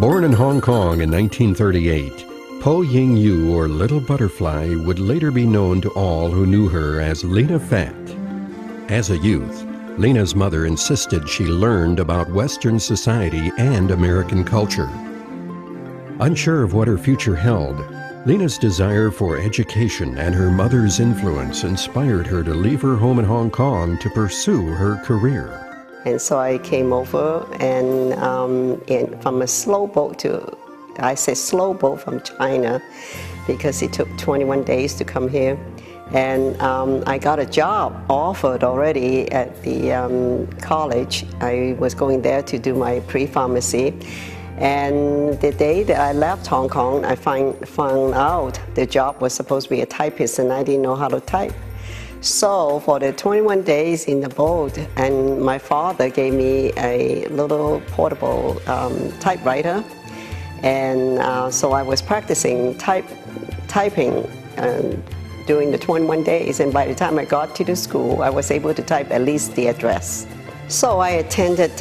Born in Hong Kong in 1938, Po Ying Yu, or Little Butterfly, would later be known to all who knew her as Lina Fat. As a youth, Lina's mother insisted she learned about Western society and American culture. Unsure of what her future held, Lina's desire for education and her mother's influence inspired her to leave her home in Hong Kong to pursue her career. And so I came over, and from a slow boat to, I say slow boat from China, because it took 21 days to come here. And I got a job offered already at the college. I was going there to do my pre-pharmacy. And the day that I left Hong Kong, I found out the job was supposed to be a typist, and I didn't know how to type. So for the 21 days in the boat, and my father gave me a little portable typewriter, and so I was practicing typing during the 21 days, and by the time I got to the school, I was able to type at least the address. So I attended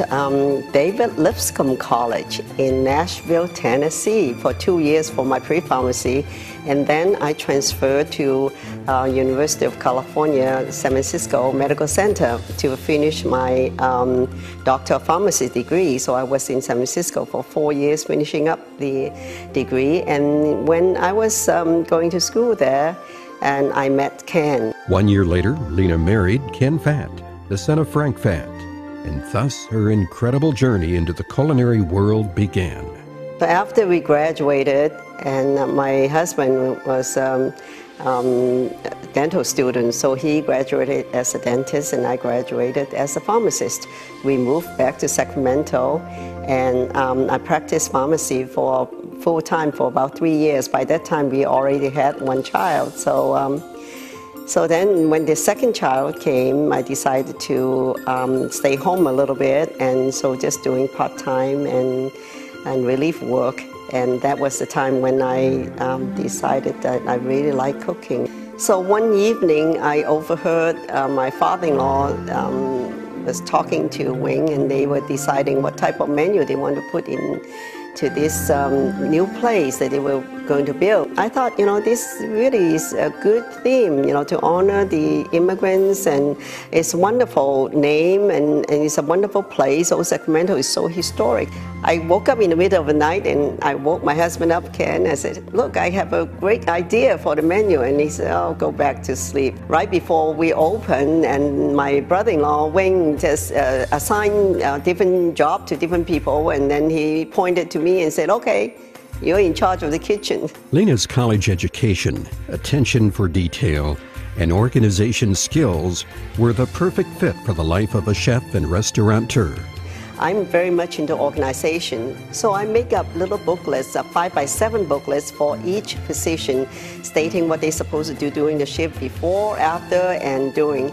David Lipscomb College in Nashville, Tennessee for 2 years for my pre-pharmacy, and then I transferred to University of California, San Francisco Medical Center to finish my Doctor of Pharmacy degree. So I was in San Francisco for 4 years finishing up the degree, and when I was going to school there, and I met Ken. 1 year later, Lina married Ken Fat, the son of Frank Fat, and thus her incredible journey into the culinary world began. After we graduated, and my husband was a dental student, so he graduated as a dentist and I graduated as a pharmacist. We moved back to Sacramento, and I practiced pharmacy for full-time for about 3 years. By that time, we already had one child. So then when the second child came, I decided to stay home a little bit, and so just doing part-time and relief work. And that was the time when I decided that I really like cooking. So one evening, I overheard my father-in-law was talking to Wing, and they were deciding what type of menu they want to put in to this new place that they were going to build. I thought, you know, this really is a good theme, you know, to honor the immigrants, and it's a wonderful name, and it's a wonderful place. Old Sacramento is so historic. I woke up in the middle of the night, and I woke my husband up, Ken. I said, look, I have a great idea for the menu. And he said, oh, go back to sleep. Right before we opened, and my brother-in-law, Wing, just assigned a different job to different people, and then he pointed to me and said, okay, you're in charge of the kitchen. Lina's college education, attention for detail, and organization skills were the perfect fit for the life of a chef and restaurateur. I'm very much into organization, so I make up little booklets, 5x7 booklets for each position, stating what they're supposed to do during the shift, before, after, and during,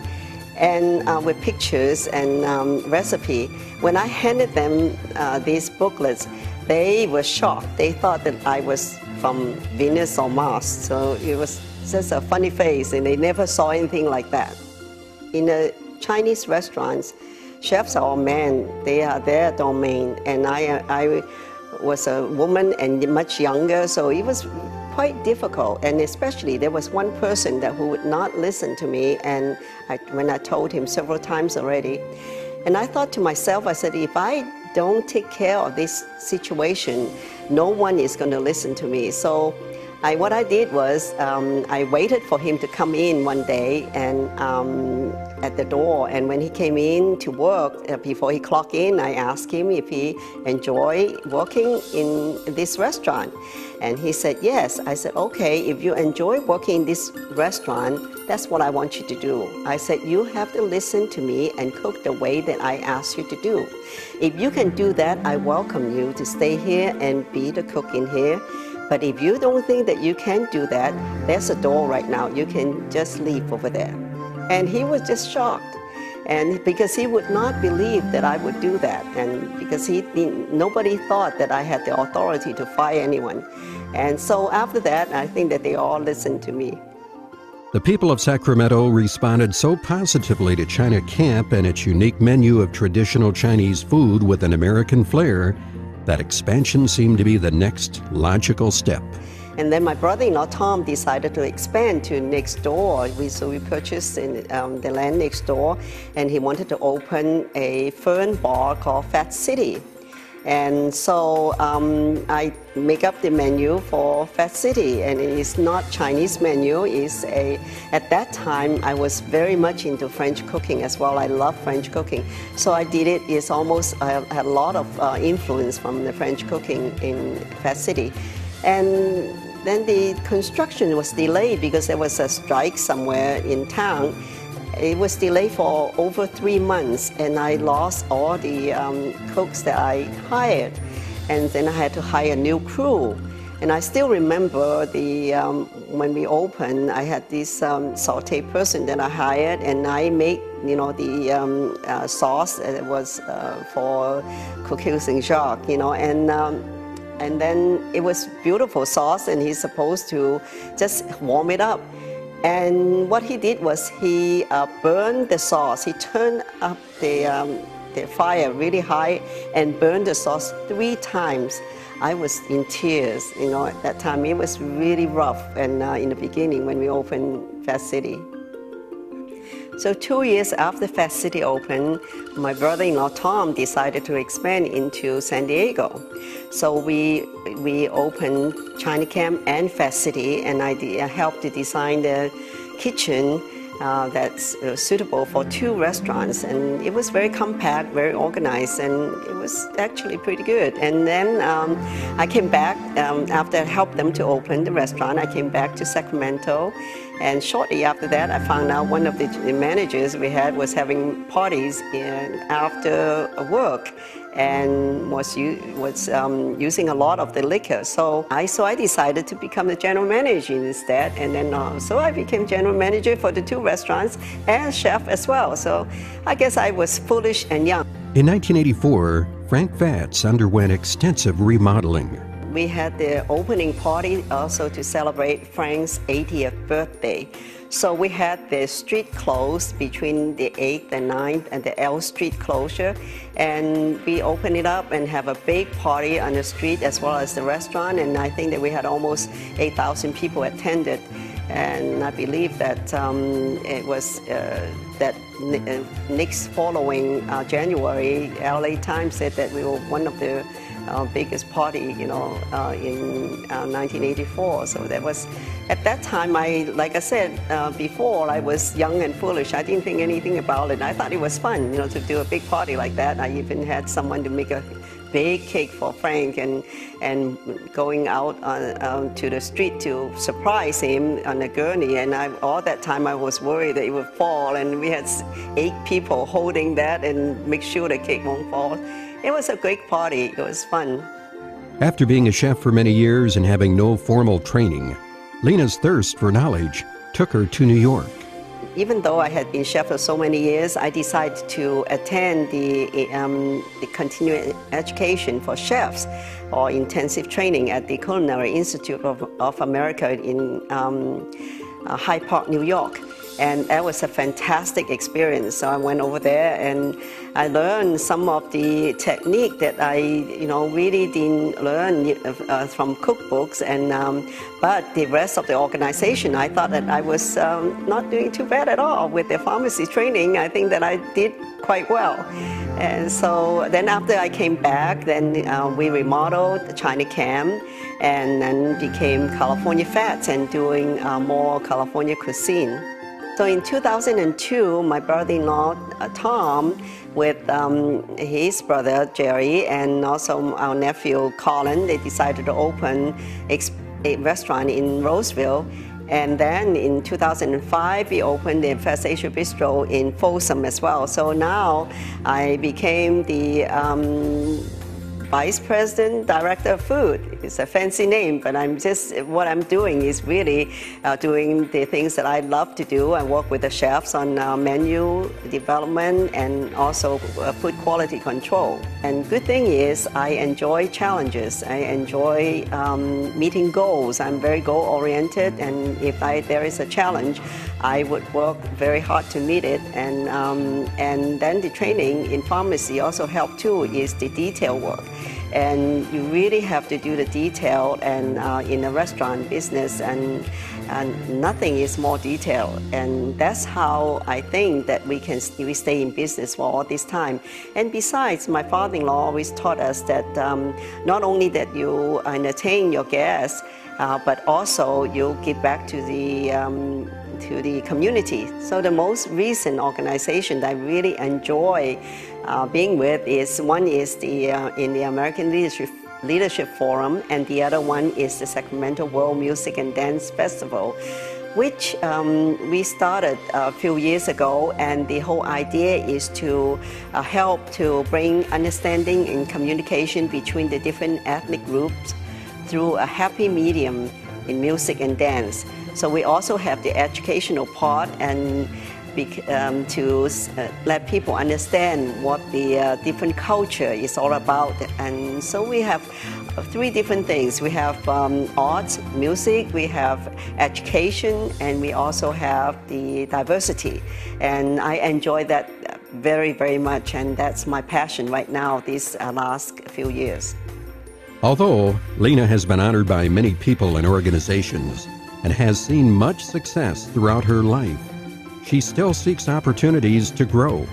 and with pictures and recipe. When I handed them these booklets, they were shocked. They thought that I was from Venus or Mars, so it was just a funny face, and they never saw anything like that. In the Chinese restaurants, chefs are all men. They are their domain, and I was a woman and much younger, so it was quite difficult. And especially there was one person who would not listen to me, and when I told him several times already. And I thought to myself, I said, if I don't take care of this situation, no one is going to listen to me. So what I did was I waited for him to come in one day, and at the door, and when he came in to work, before he clocked in, I asked him if he enjoyed working in this restaurant. And he said yes. I said, okay, if you enjoy working in this restaurant, that's what I want you to do. I said, you have to listen to me and cook the way that I asked you to do. If you can do that, I welcome you to stay here and be the cook in here. But if you don't think that you can do that, there's a door right now. You can just leave over there. And he was just shocked. And because he would not believe that I would do that, and because nobody thought that I had the authority to fire anyone. And so after that, I think that they all listened to me. The people of Sacramento responded so positively to China Camp and its unique menu of traditional Chinese food with an American flair That expansion seemed to be the next logical step. And then my brother-in-law, Tom, decided to expand to next door. So we purchased the land next door, and he wanted to open a fern bar called Fat City. And so I make up the menu for Fat City, and it's not Chinese menu. At that time, I was very much into French cooking as well. I love French cooking. So I did it. It's almost, I had a lot of influence from the French cooking in Fat City. And then the construction was delayed because there was a strike somewhere in town. It was delayed for over 3 months, and I lost all the cooks that I hired. And then I had to hire a new crew. And I still remember when we opened, I had this saute person that I hired, and I made, the sauce that was for Coquille Saint-Jacques, and then it was beautiful sauce, and he's supposed to just warm it up. And what he did was he burned the sauce. He turned up the fire really high and burned the sauce 3 times. I was in tears, at that time. It was really rough, and in the beginning when we opened Fat City. So 2 years after Fat City opened, my brother-in-law Tom decided to expand into San Diego. So we opened China Camp and Fat City, and I helped to design the kitchen that's suitable for 2 restaurants. And it was very compact, very organized, and it was actually pretty good. And then I came back after I helped them to open the restaurant. I came back to Sacramento, and shortly after that, I found out one of the managers we had was having parties after work, and was using a lot of the liquor. So I decided to become the general manager instead, and then so I became general manager for the 2 restaurants and chef as well. So I guess I was foolish and young. In 1984, Frank Fats underwent extensive remodeling. We had the opening party also to celebrate Frank's 80th birthday. So we had the street closed between the 8th and 9th and the L Street closure. And we opened it up and have a big party on the street as well as the restaurant. And I think that we had almost 8,000 people attended. And I believe that it was that next following January, LA Times said that we were one of the biggest party, in 1984. So that was, at that time, like I said before, I was young and foolish. I didn't think anything about it. I thought it was fun, to do a big party like that. I even had someone to make a big cake for Frank and going out to the street to surprise him on a gurney. And all that time I was worried that it would fall, and we had 8 people holding that and make sure the cake won't fall. It was a great party. It was fun. After being a chef for many years and having no formal training, Lina's thirst for knowledge took her to New York. Even though I had been chef for so many years, I decided to attend the continuing education for chefs, or intensive training at the Culinary Institute of America in Hyde Park, New York. And that was a fantastic experience. So I went over there and I learned some of the technique that I, really didn't learn from cookbooks. And but the rest of the organization, I thought that I was not doing too bad at all with the pharmacy training. I think that I did quite well. And so then after I came back, then we remodeled China Camp, and then became California Fats and doing more California cuisine. So in 2002, my brother-in-law, Tom, with his brother, Jerry, and also our nephew, Colin, they decided to open a restaurant in Roseville. And then in 2005, we opened the Fast Asia Bistro in Folsom as well. So now I became the Vice President, Director of Food. It's a fancy name, but what I'm doing is really doing the things that I love to do. I work with the chefs on menu development and also food quality control. And good thing is I enjoy challenges. I enjoy meeting goals. I'm very goal-oriented, and if there is a challenge, I would work very hard to meet it. And then the training in pharmacy also helped too, is the detail work. and you really have to do the detail. And in a restaurant business, and nothing is more detailed. And that's how I think that we stay in business for all this time. And besides, my father-in-law always taught us that not only that you entertain your guests, but also you give back to the community. So the most recent organization that I really enjoy being with is one is in the American Leadership Forum, and the other one is the Sacramento World Music and Dance Festival, which we started a few years ago, and the whole idea is to help to bring understanding and communication between the different ethnic groups through a happy medium in music and dance. So we also have the educational part, and to let people understand what the different culture is all about. And so we have three different things. We have arts, music, we have education, and we also have the diversity. And I enjoy that very, very much, and that's my passion right now these last few years. Although Lina has been honored by many people and organizations and has seen much success throughout her life, she still seeks opportunities to grow,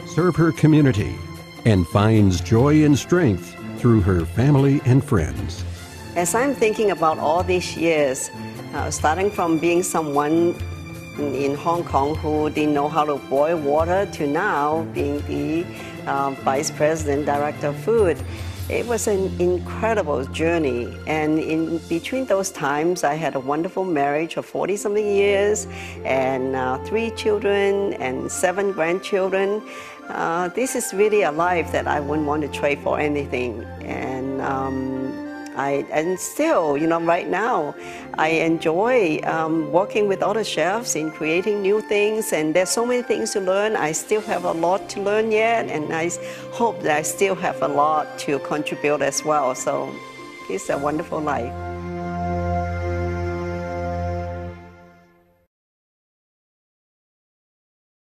serve her community, and finds joy and strength through her family and friends. As I'm thinking about all these years, starting from being someone in Hong Kong who didn't know how to boil water to now being the Vice President, Director of Food, it was an incredible journey. And in between those times, I had a wonderful marriage of 40-something years, and 3 children and 7 grandchildren. This is really a life that I wouldn't want to trade for anything. And still, you know, right now, I enjoy working with other chefs in creating new things, and there's so many things to learn. I still have a lot to learn yet, and I hope that I still have a lot to contribute as well. So it's a wonderful life.